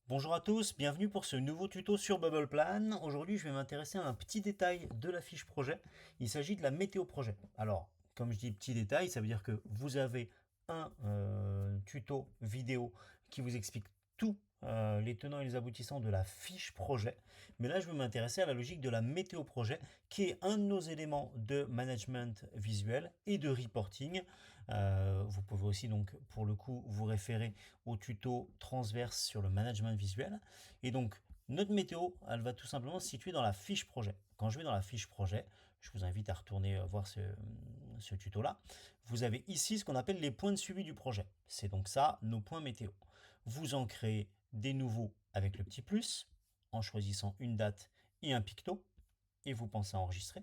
Bonjour à tous, bienvenue pour ce nouveau tuto sur Bubble Plan. Aujourd'hui, je vais m'intéresser à un petit détail de la fiche projet. Il s'agit de la météo projet. Alors, comme je dis petit détail, ça veut dire que vous avez un tuto vidéo qui vous explique tout les tenants et les aboutissants de la fiche projet. Mais là, je vais m'intéresser à la logique de la météo projet, qui est un de nos éléments de management visuel et de reporting. Vous pouvez aussi donc, pour le coup, vous référer au tuto transverse sur le management visuel. Et donc, notre météo, elle va tout simplement se situer dans la fiche projet. Quand je vais dans la fiche projet, je vous invite à retourner voir ce tuto-là. Vous avez ici ce qu'on appelle les points de suivi du projet. C'est donc ça, nos points météo. Vous en créez des nouveaux avec le petit plus, en choisissant une date et un picto, et vous pensez à enregistrer.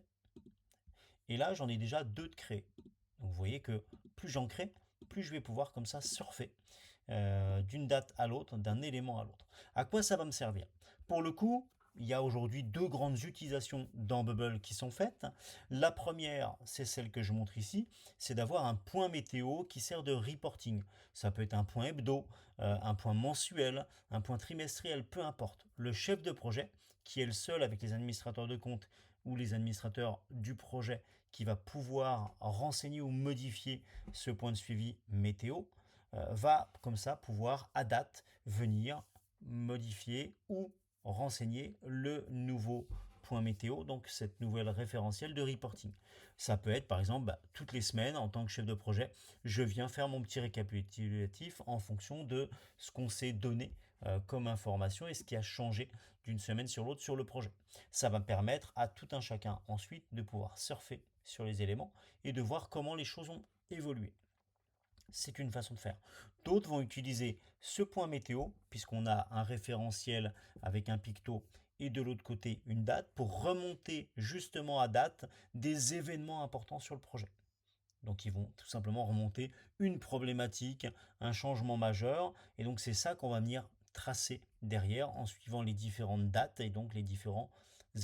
Et là, j'en ai déjà deux de créés. Donc vous voyez que plus j'en crée, plus je vais pouvoir comme ça surfer d'une date à l'autre, d'un élément à l'autre. À quoi ça va me servir? Pour le coup, il y a aujourd'hui deux grandes utilisations dans Bubble qui sont faites. La première, c'est celle que je montre ici, c'est d'avoir un point météo qui sert de reporting. Ça peut être un point hebdo, un point mensuel, un point trimestriel, peu importe. Le chef de projet, qui est le seul avec les administrateurs de compte ou les administrateurs du projet qui va pouvoir renseigner ou modifier ce point de suivi météo, va comme ça pouvoir à date venir modifier ou renseigner le nouveau point météo, donc cette nouvelle référentielle de reporting. Ça peut être par exemple toutes les semaines en tant que chef de projet, je viens faire mon petit récapitulatif en fonction de ce qu'on s'est donné comme information et ce qui a changé d'une semaine sur l'autre sur le projet. Ça va permettre à tout un chacun ensuite de pouvoir surfer sur les éléments et de voir comment les choses ont évolué. C'est une façon de faire. D'autres vont utiliser ce point météo, puisqu'on a un référentiel avec un picto et de l'autre côté une date, pour remonter justement à date des événements importants sur le projet. Donc ils vont tout simplement remonter une problématique, un changement majeur, et donc c'est ça qu'on va venir tracer derrière en suivant les différentes dates et donc les différents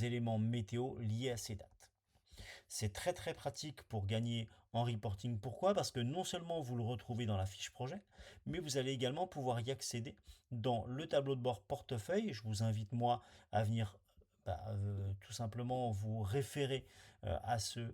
éléments météo liés à ces dates. C'est très très pratique pour gagner en reporting. Pourquoi? Parce que non seulement vous le retrouvez dans la fiche projet, mais vous allez également pouvoir y accéder dans le tableau de bord portefeuille. Je vous invite moi à venir tout simplement vous référer à ce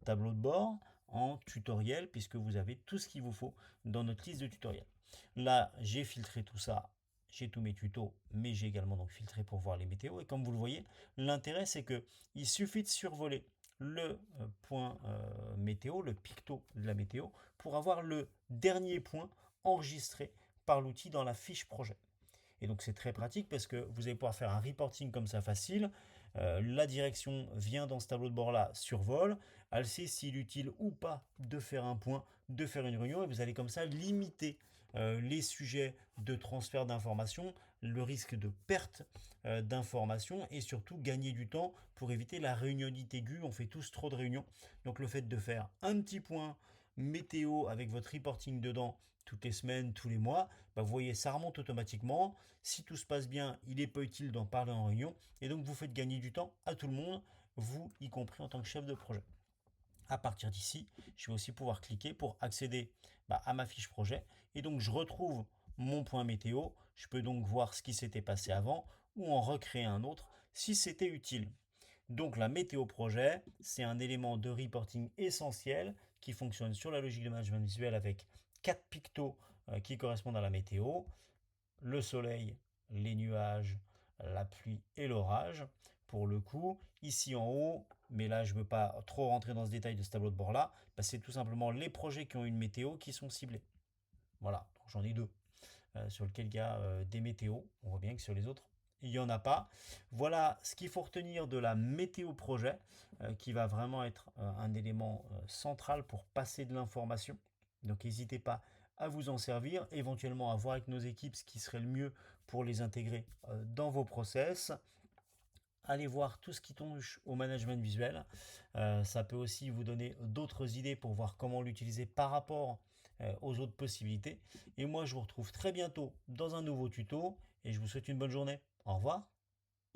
tableau de bord en tutoriel puisque vous avez tout ce qu'il vous faut dans notre liste de tutoriels. Là, j'ai filtré tout ça. J'ai tous mes tutos, mais j'ai également donc filtré pour voir les météos. Et comme vous le voyez, l'intérêt c'est que il suffit de survoler le point météo, le picto de la météo, pour avoir le dernier point enregistré par l'outil dans la fiche projet. Et donc c'est très pratique parce que vous allez pouvoir faire un reporting comme ça facile. La direction vient dans ce tableau de bord-là, survole. Elle sait s'il est utile ou pas de faire un point, de faire une réunion. Et vous allez comme ça limiter les sujets de transfert d'informations, le risque de perte d'informations et surtout gagner du temps pour éviter la réunionnite aiguë. On fait tous trop de réunions. Donc le fait de faire un petit point météo avec votre reporting dedans toutes les semaines, tous les mois, vous voyez, ça remonte automatiquement. Si tout se passe bien, il n'est pas utile d'en parler en réunion. Et donc, vous faites gagner du temps à tout le monde, vous y compris en tant que chef de projet. À partir d'ici, je vais aussi pouvoir cliquer pour accéder à ma fiche projet. Et donc, je retrouve mon point météo. Je peux donc voir ce qui s'était passé avant ou en recréer un autre si c'était utile. Donc la météo projet, c'est un élément de reporting essentiel qui fonctionne sur la logique de management visuel avec 4 pictos qui correspondent à la météo, le soleil, les nuages, la pluie et l'orage. Pour le coup, ici en haut, mais là je ne veux pas trop rentrer dans ce détail de ce tableau de bord là, c'est tout simplement les projets qui ont une météo qui sont ciblés. Voilà, j'en ai deux sur lequel il y a des météos. On voit bien que sur les autres, il n'y en a pas. Voilà ce qu'il faut retenir de la météo projet, qui va vraiment être un élément central pour passer de l'information. Donc n'hésitez pas à vous en servir, éventuellement à voir avec nos équipes ce qui serait le mieux pour les intégrer dans vos process. Allez voir tout ce qui touche au management visuel. Ça peut aussi vous donner d'autres idées pour voir comment l'utiliser par rapport aux autres possibilités. Et moi, je vous retrouve très bientôt dans un nouveau tuto et je vous souhaite une bonne journée. Au revoir.